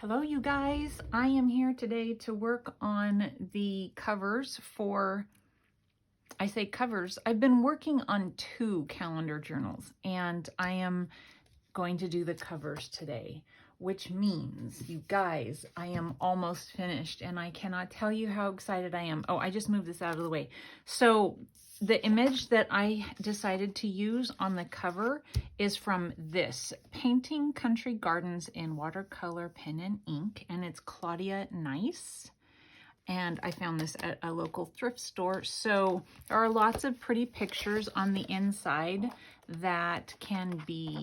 Hello, you guys. I am here today to work on the covers for, I say covers, I've been working on 2 calendar journals and I am going to do the covers today, which means, you guys, I am almost finished and I cannot tell you how excited I am. Oh, I just moved this out of the way. So the image that I decided to use on the cover is from this, Painting Country Gardens in Watercolor Pen and Ink, and it's Claudia Nice. And I found this at a local thrift store. So there are lots of pretty pictures on the inside that can be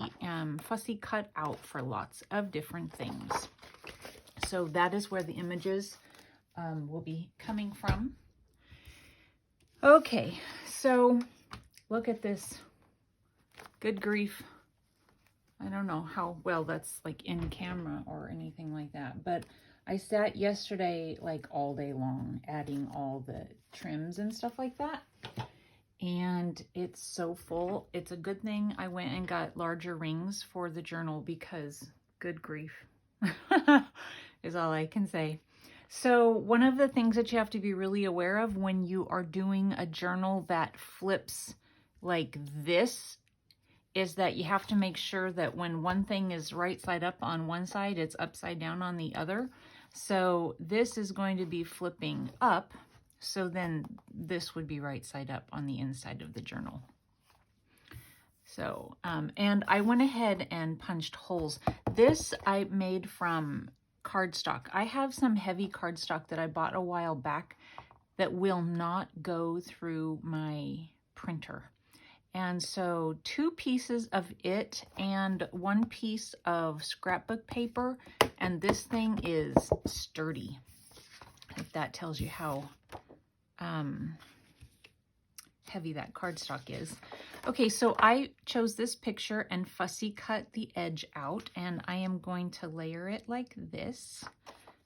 fussy cut out for lots of different things. So that is where the images will be coming from. Okay, so look at this. Good grief. I don't know how well that's like in camera or anything like that, but I sat yesterday like all day long adding all the trims and stuff like that, and it's so full. It's a good thing I went and got larger rings for the journal because good grief is all I can say. So one of the things that you have to be really aware of when you are doing a journal that flips like this is that you have to make sure that when one thing is right side up on one side, it's upside down on the other. So this is going to be flipping up. So then this would be right side up on the inside of the journal. So, and I went ahead and punched holes. This I made from cardstock. I have some heavy cardstock that I bought a while back that will not go through my printer. And so 2 pieces of it and 1 piece of scrapbook paper, and this thing is sturdy. If that tells you how heavy that cardstock is. Okay, so I chose this picture and fussy cut the edge out, and I am going to layer it like this.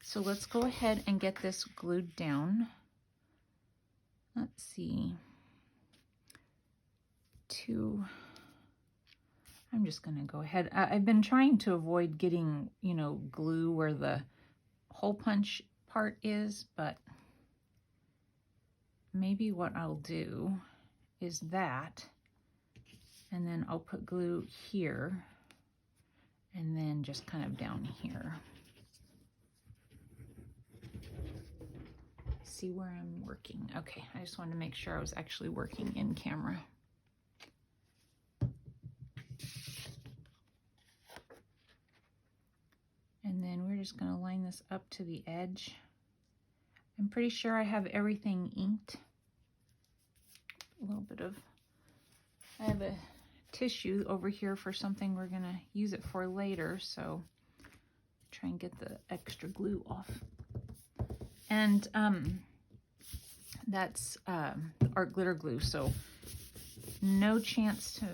So let's go ahead and get this glued down. Let's see. I'm just going to go ahead. I've been trying to avoid getting, you know, glue where the hole punch part is, but maybe what I'll do is that, and then I'll put glue here, and then just kind of down here. See where I'm working. Okay, I just wanted to make sure I was actually working in camera. And then we're just going to line this up to the edge. I'm pretty sure I have everything inked. A little bit of, I have a tissue over here for something we're going to use it for later, so try and get the extra glue off. And that's art glitter glue, so no chance to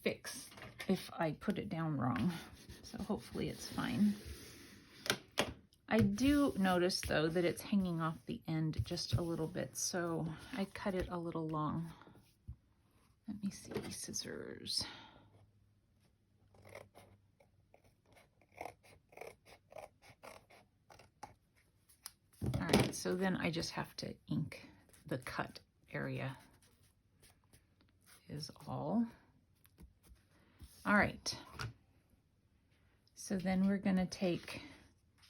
fix if I put it down wrong. So hopefully it's fine. I do notice though that it's hanging off the end just a little bit, so I cut it a little long. Let me see, scissors. All right, so then I just have to ink the cut area is all. All right. So then we're going to take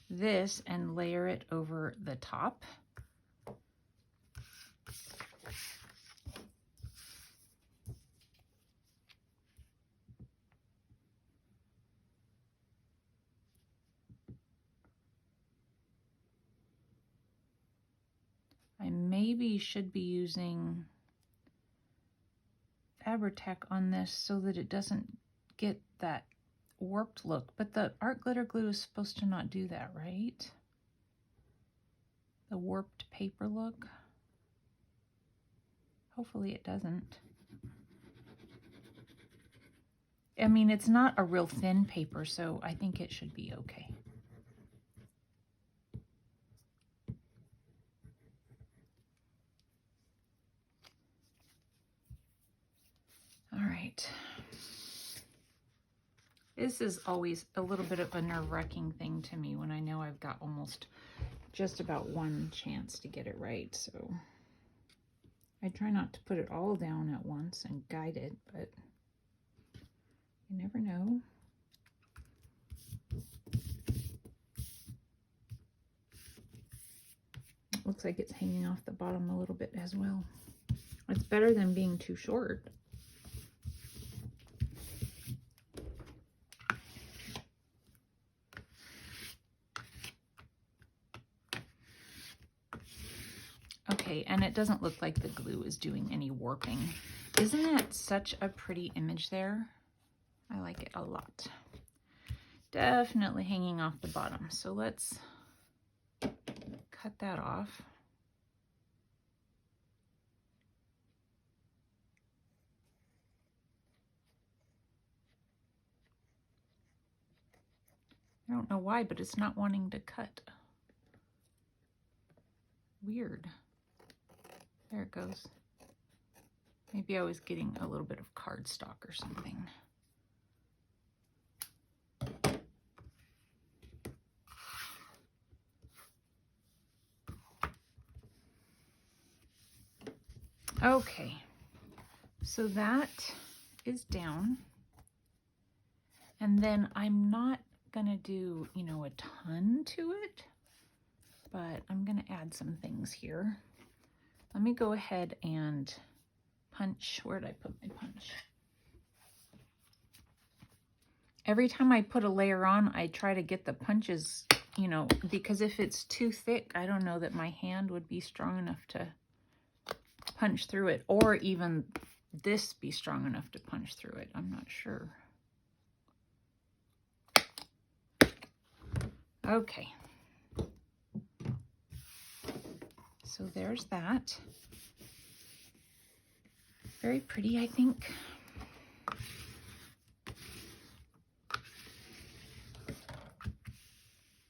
this and layer it over the top. I maybe should be using Fabri-Tac on this so that it doesn't get that warped look, but the art glitter glue is supposed to not do that, right? The warped paper look. Hopefully it doesn't. I mean, it's not a real thin paper, so I think it should be okay. All right. This is always a little bit of a nerve-wracking thing to me when I know I've got almost just about one chance to get it right. So I try not to put it all down at once and guide it, but you never know. It looks like it's hanging off the bottom a little bit as well. It's better than being too short. Okay, and it doesn't look like the glue is doing any warping. Isn't that such a pretty image there? I like it a lot. Definitely hanging off the bottom. So let's cut that off. I don't know why, but it's not wanting to cut. Weird. There it goes. Maybe I was getting a little bit of cardstock or something. Okay, so that is down. And then I'm not gonna do, you know, a ton to it, but I'm gonna add some things here. Let me go ahead and punch. Where did I put my punch? Every time I put a layer on, I try to get the punches, you know, because if it's too thick, I don't know that my hand would be strong enough to punch through it, or even this be strong enough to punch through it. I'm not sure. Okay. So there's that. Very pretty, I think.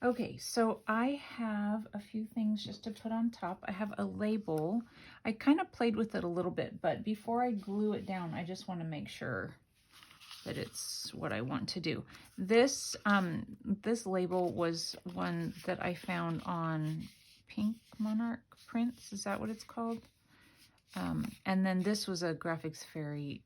Okay, so I have a few things just to put on top. I have a label. I kind of played with it a little bit, but before I glue it down, I just want to make sure that it's what I want to do. This this label was one that I found on Pink Monarch Prints. Is that what it's called? And then this was a Graphics Fairy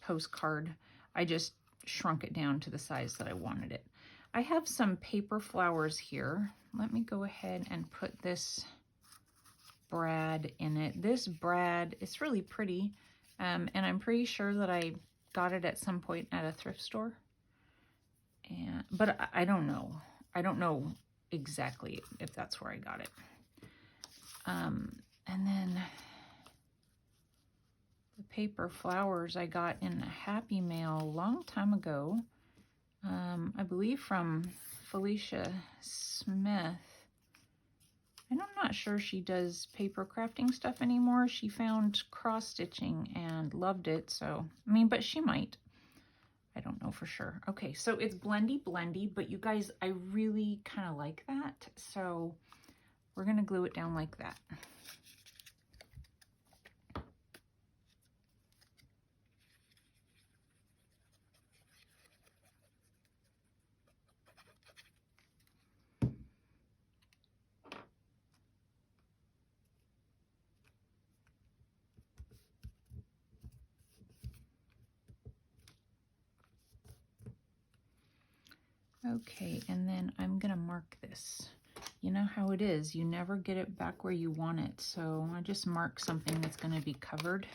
postcard. I just shrunk it down to the size that I wanted it. I have some paper flowers here. Let me go ahead and put this brad in it. This brad is really pretty, and I'm pretty sure that I got it at some point at a thrift store. But I don't know. I don't know exactly if that's where I got it. And then the paper flowers I got in a Happy Mail a long time ago. I believe from Felicia Smith. And I'm not sure she does paper crafting stuff anymore. She found cross stitching and loved it. So, I mean, but she might. I don't know for sure. Okay, so it's blendy blendy, but you guys, I really kind of like that. So we're going to glue it down like that. Okay, and then I'm gonna mark this. You know how it is, you never get it back where you want it, so I just mark something that's gonna be covered.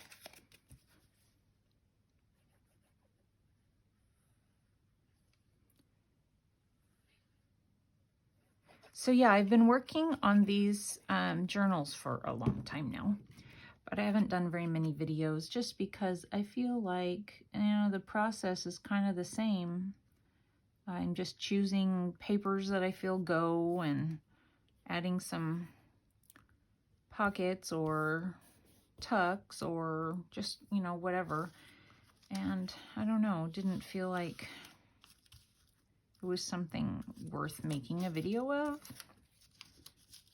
So yeah, I've been working on these journals for a long time now, but I haven't done very many videos just because I feel like, you know, the process is kind of the same. I'm just choosing papers that I feel go and adding some pockets or tucks or just, you know, whatever. And I don't know, didn't feel like it was something worth making a video of.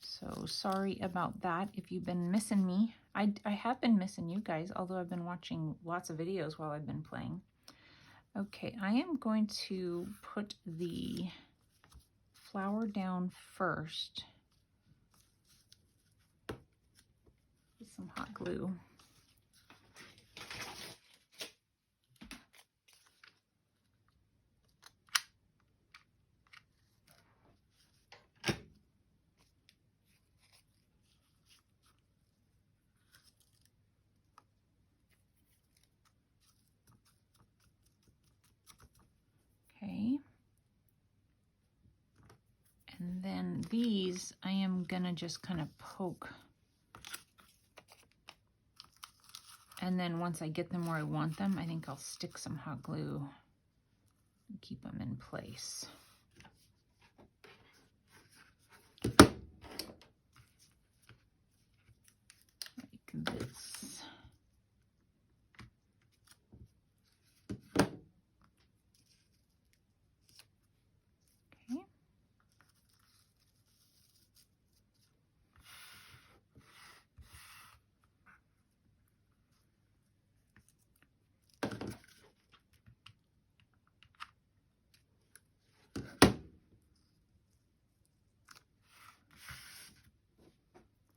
So sorry about that if you've been missing me. I have been missing you guys, although I've been watching lots of videos while I've been playing. Okay, I am going to put the flower down first with some hot glue. Okay. And then these, I am gonna just kind of poke. And then once I get them where I want them, I think I'll stick some hot glue and keep them in place. Like this. Okay.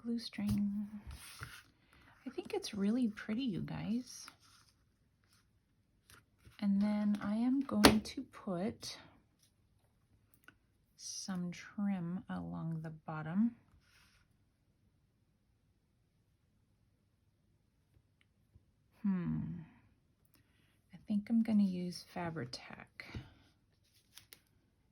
Glue string. I think it's really pretty, you guys. And then I am going to put some trim along the bottom. I think I'm going to use Fabri-Tac.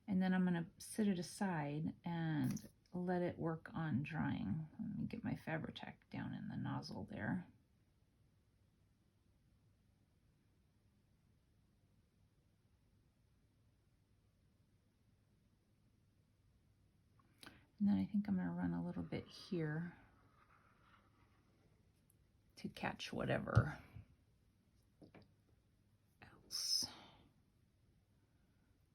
And then I'm going to set it aside and let it work on drying. Let me get my Fabri-Tac down in the nozzle there. And then I think I'm going to run a little bit here to catch whatever else.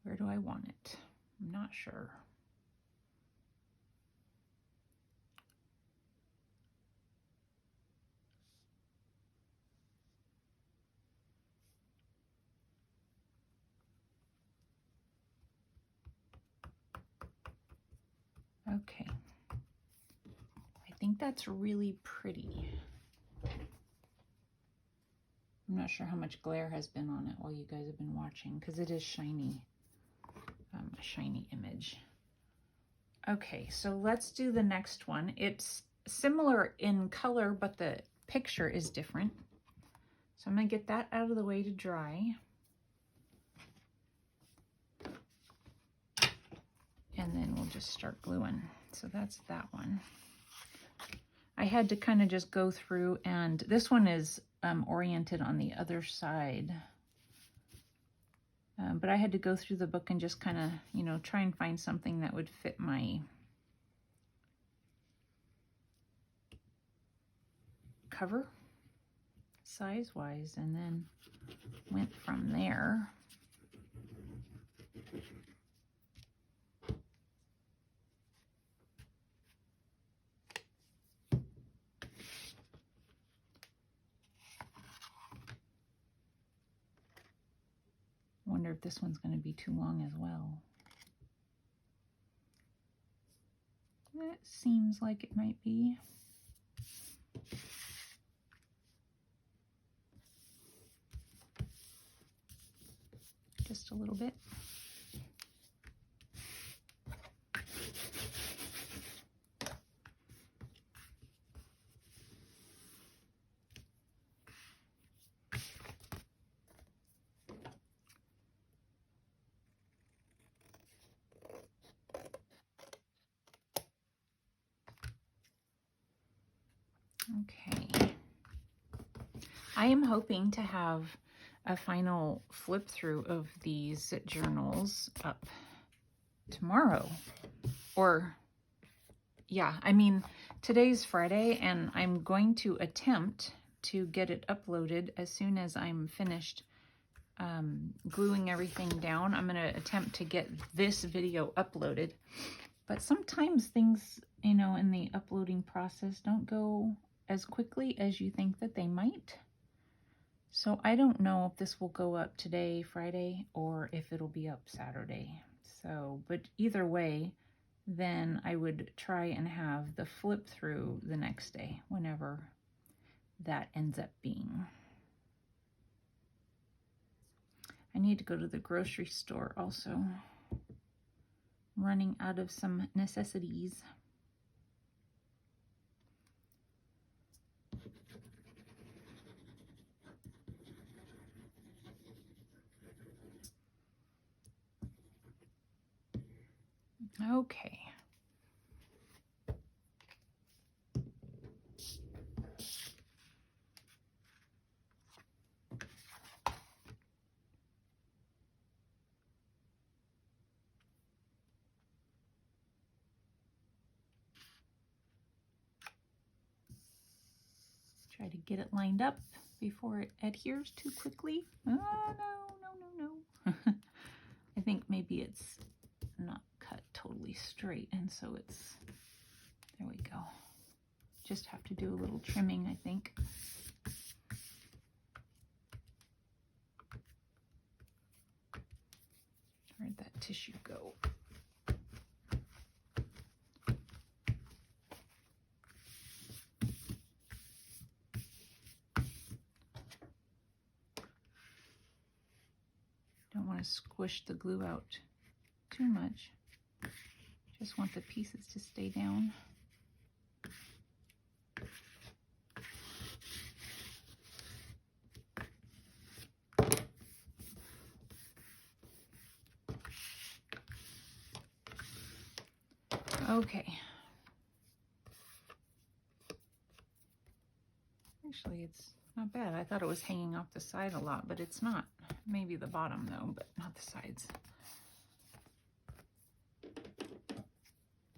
Where do I want it? I'm not sure. Okay. I think that's really pretty. I'm not sure how much glare has been on it while you guys have been watching, because it is shiny, a shiny image. Okay, so let's do the next one. It's similar in color, but the picture is different. So I'm gonna get that out of the way to dry. And then we'll just start gluing. So that's that one. I had to kind of just go through, and this one is oriented on the other side. But I had to go through the book and just kind of, you know, try and find something that would fit my cover size-wise, and then went from there. Wonder if this one's going to be too long as well. It seems like it might be. Just a little bit. Okay. I am hoping to have a final flip through of these journals up tomorrow. Or, yeah, I mean, today's Friday, and I'm going to attempt to get it uploaded as soon as I'm finished gluing everything down. I'm going to attempt to get this video uploaded. But sometimes things, you know, in the uploading process don't go as quickly as you think that they might. So I don't know if this will go up today, Friday, or if it'll be up Saturday. So, but either way, then I would try and have the flip through the next day, whenever that ends up being. I need to go to the grocery store also. I'm running out of some necessities. Okay. Try to get it lined up before it adheres too quickly. Oh, no. I think maybe it's not cut totally straight, and so it's, there we go. Just have to do a little trimming, I think. Where'd that tissue go? Don't want to squish the glue out too much. Just want the pieces to stay down. Okay. Actually, it's not bad. I thought it was hanging off the side a lot, but it's not. Maybe the bottom though, but not the sides.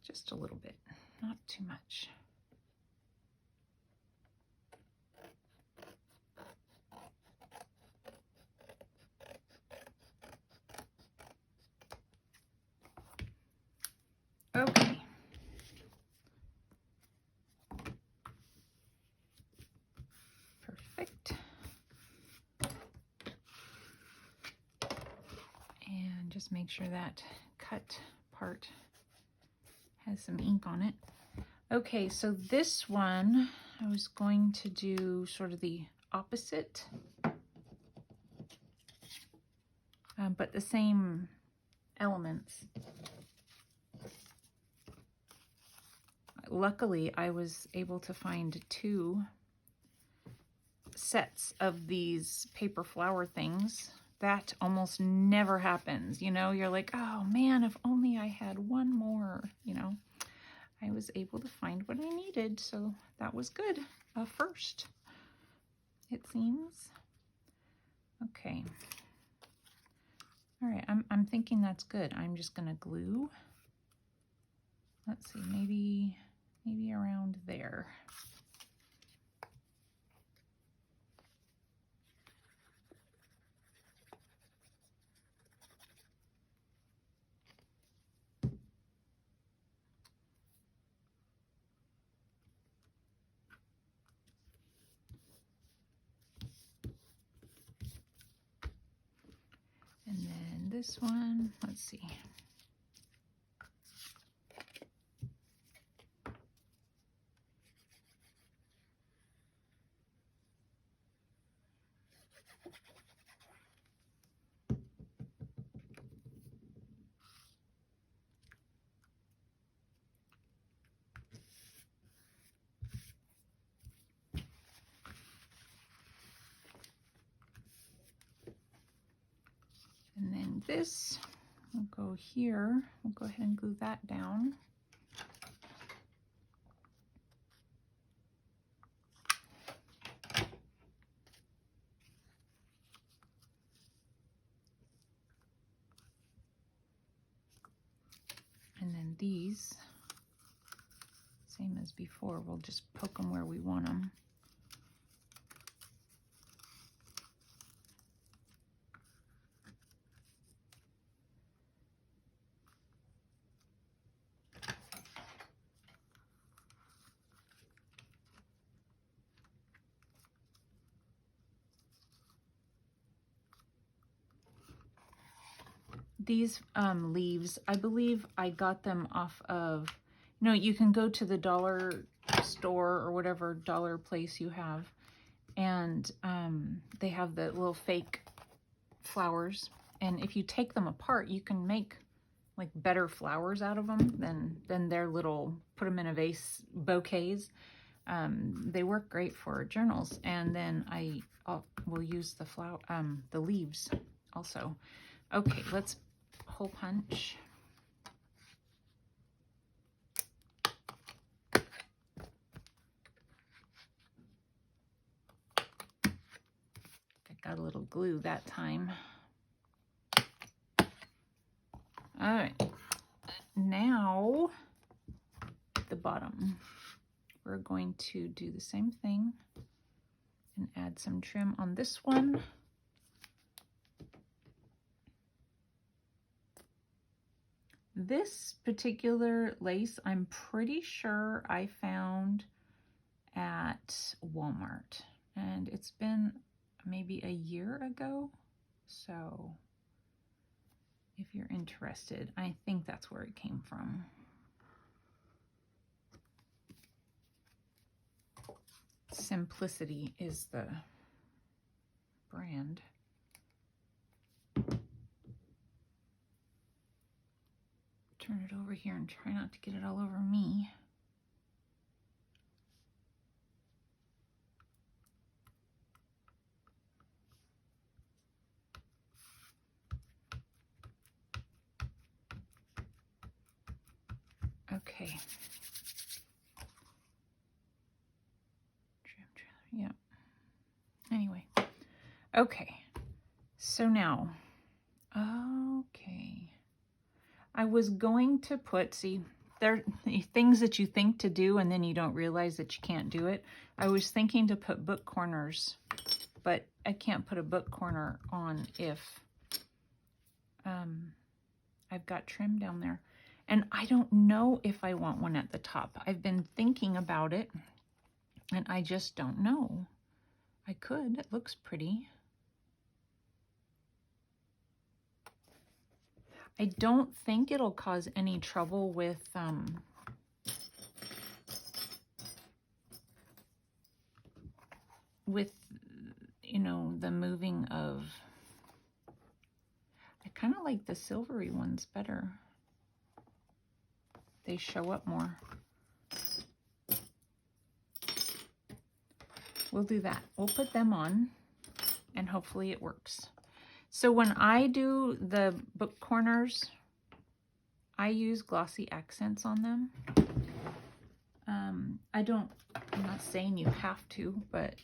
Just a little bit, not too much. Okay. Perfect. And just make sure that cut part has some ink on it. Okay, so this one, I was going to do sort of the opposite, but the same elements. Luckily, I was able to find 2 sets of these paper flower things. That almost never happens. You know, you're like, oh man, if only I had one more, you know. I was able to find what I needed, so that was good. First, it seems. Okay. All right, I'm thinking that's good. I'm just gonna glue. Let's see, maybe around there. And then this one, let's see. And then this will go here. We'll go ahead and glue that down. And then these, same as before, we'll just poke them where we want them. These leaves, I believe I got them off of, you can go to the dollar store or whatever dollar place you have, and they have the little fake flowers. And if you take them apart, you can make like better flowers out of them than their little, put them in a vase bouquets. They work great for journals. And then I will use the leaves also. Okay, let's hole punch. I got a little glue that time. All right, now the bottom. We're going to do the same thing and add some trim on this one. This particular lace, I'm pretty sure I found at Walmart, and it's been maybe a year ago. So if you're interested, I think that's where it came from. Simplicity is the brand. Turn it over here and try not to get it all over me. Okay. Yeah. Anyway. Okay. So now, okay. I was going to put, see, there are things that you think to do and then you don't realize that you can't do it. I was thinking to put book corners, but I can't put a book corner on if I've got trim down there. And I don't know if I want one at the top. I've been thinking about it and I just don't know. I could, it looks pretty. I don't think it'll cause any trouble with the moving of, I kind of like the silvery ones better. They show up more. We'll do that. We'll put them on and hopefully it works. So when I do the book corners, I use glossy accents on them. I'm not saying you have to, but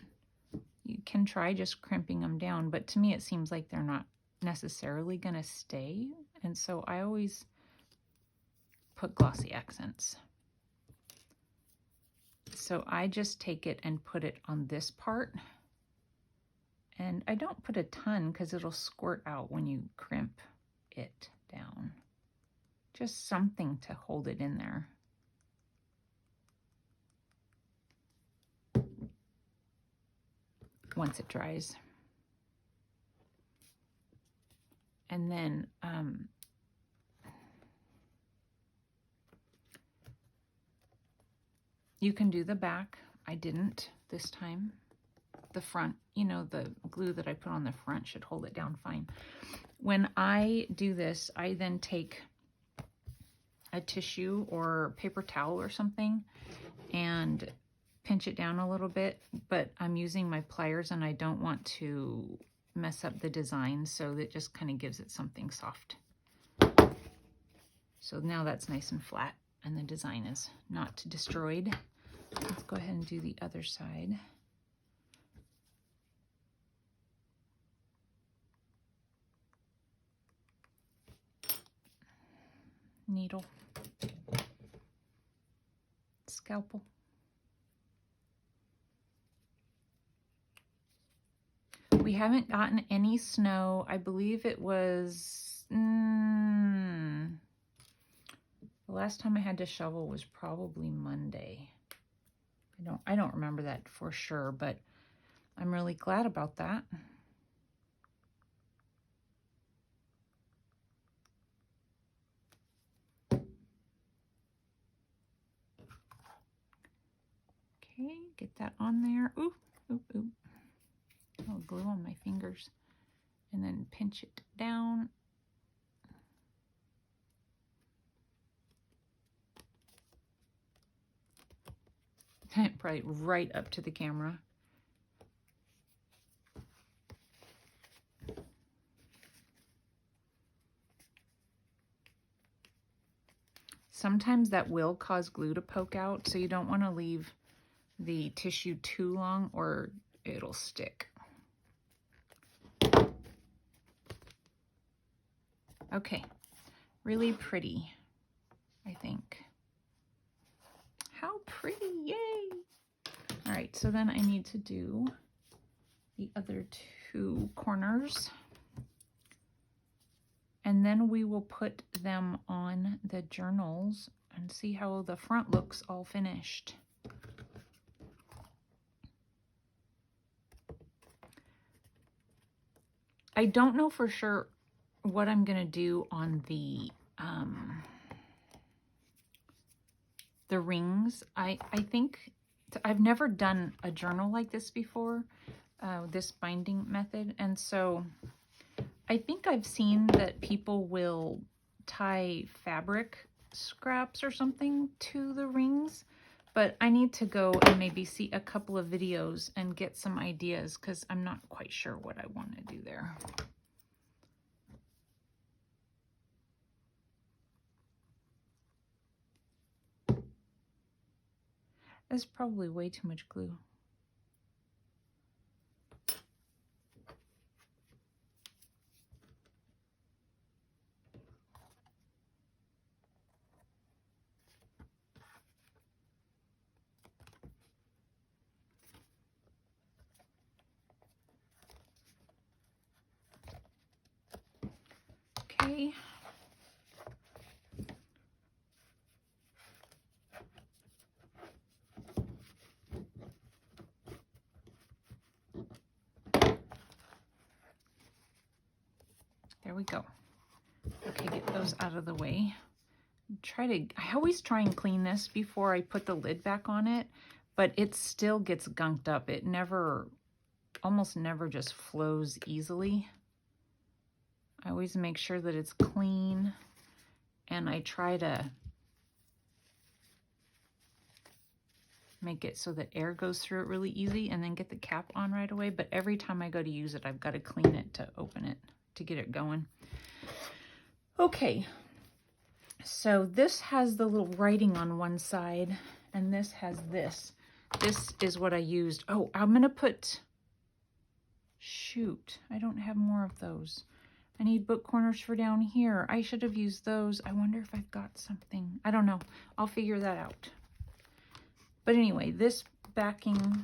you can try just crimping them down. But to me, it seems like they're not necessarily going to stay. And so I always put glossy accents. So I just take it and put it on this part. And I don't put a ton because it'll squirt out when you crimp it down. Just something to hold it in there. Once it dries. And then you can do the back. I didn't this time. The front, the glue that I put on the front should hold it down fine. When I do this, I then take a tissue or paper towel or something and pinch it down a little bit, but I'm using my pliers and I don't want to mess up the design, so that just kind of gives it something soft. So now that's nice and flat and the design is not destroyed. Let's go ahead and do the other side. Needle, scalpel. We haven't gotten any snow. I believe it was, the last time I had to shovel was probably Monday. I don't remember that for sure, but I'm really glad about that. Okay, get that on there. Oop, oop, oop. I'll glue on my fingers and then pinch it down. Probably right up to the camera. Sometimes that will cause glue to poke out, so you don't want to leave the tissue too long or it'll stick. Okay, really pretty, I think. How pretty, yay! All right, so then I need to do the other two corners. And then we will put them on the journals and see how the front looks all finished. I don't know for sure what I'm gonna do on the rings. I think I've never done a journal like this before, this binding method, and so I think I've seen that people will tie fabric scraps or something to the rings, but I need to go and maybe see a couple of videos and get some ideas because I'm not quite sure what I want to do there. That's probably way too much glue. Okay. There we go. Okay, get those out of the way. I always try and clean this before I put the lid back on it, but it still gets gunked up. It almost never just flows easily. I always make sure that it's clean, and I try to make it so that air goes through it really easy and then get the cap on right away. But every time I go to use it, I've got to clean it to open it, to get it going. Okay, so this has the little writing on one side, and this has this. This is what I used. Oh, I'm going to put, shoot, I don't have more of those. I need book corners for down here. I should have used those. I wonder if I've got something. I don't know. I'll figure that out. But anyway, this backing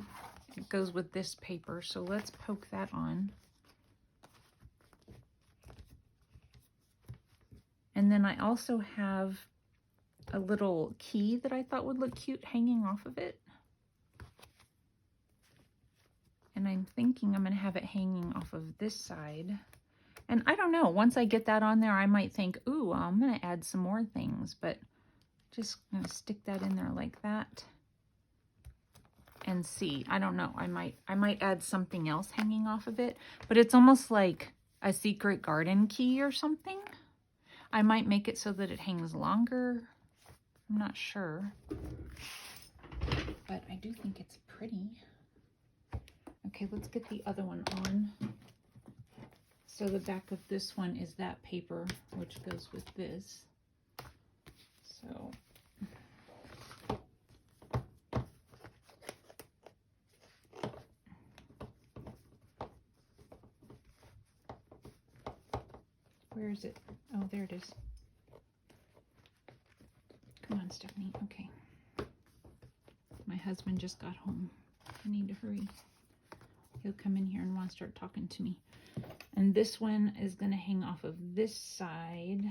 goes with this paper, so let's poke that on. And then I also have a little key that I thought would look cute hanging off of it. And I'm thinking I'm going to have it hanging off of this side. And I don't know, once I get that on there, I might think, ooh, I'm going to add some more things, but just going to stick that in there like that and see. I don't know, I might add something else hanging off of it, but it's almost like a secret garden key or something. I might make it so that it hangs longer. I'm not sure, but I do think it's pretty. Okay, let's get the other one on. So the back of this one is that paper, which goes with this. So where is it? Oh, there it is. Come on, Stephanie. Okay. My husband just got home. I need to hurry. He'll come in here and want to start talking to me. And this one is going to hang off of this side.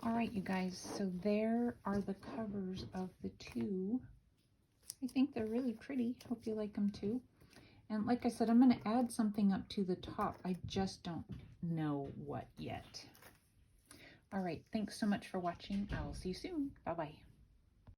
All right, you guys, so there are the covers of the two. I think they're really pretty. Hope you like them too. And like I said, I'm going to add something up to the top. I just don't know what yet. All right, thanks so much for watching. I will see you soon. Bye-bye.